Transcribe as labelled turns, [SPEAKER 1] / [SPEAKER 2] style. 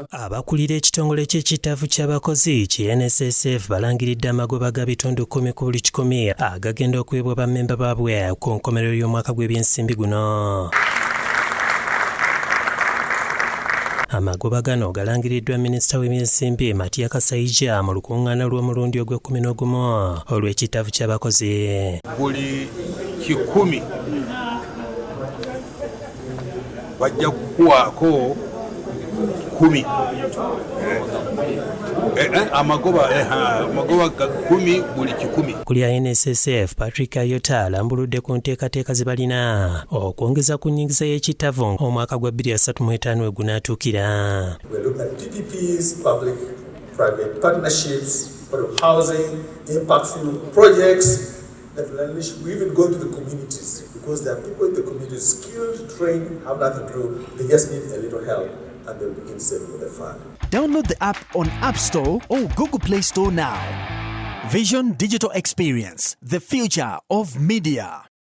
[SPEAKER 1] Abakulira ekitongole ky'ekitaafu ky'abakozi ki NSSF balangiridde amagoba ga bitundu 10 ku buli 100 agagenda okuweebwa bammemba baabwe ku nkomerero y'omwaka gw'ebyensimbi guno. Amagoba gano galangiriddwa Minisita w'ebyensimbi Matia Kasaija mu lukuŋŋaana lw'omulundi ogw'e11 olw'ekitaafu ky'abakozi.
[SPEAKER 2] Buli 100 bajja kukuwaako 10 amagoba 10 buli 100.
[SPEAKER 1] Kuli ya NSSF Patrick Ayota alambuludde ku nteekateeka ze balina okwongeza ku nnyingiza y'ekitaafu omwaka gwa 2035 we gunaatuukira.
[SPEAKER 3] We look at PPPs, public-private partnerships, housing, impactful projects that will unleash. We even go to the communities because there are people in the communities skilled, trained, have nothing to do. They just need a little help. And they'll begin saving with the fund.
[SPEAKER 4] Download the app on App Store or Google Play Store now. Vision Digital Experience, the future of media.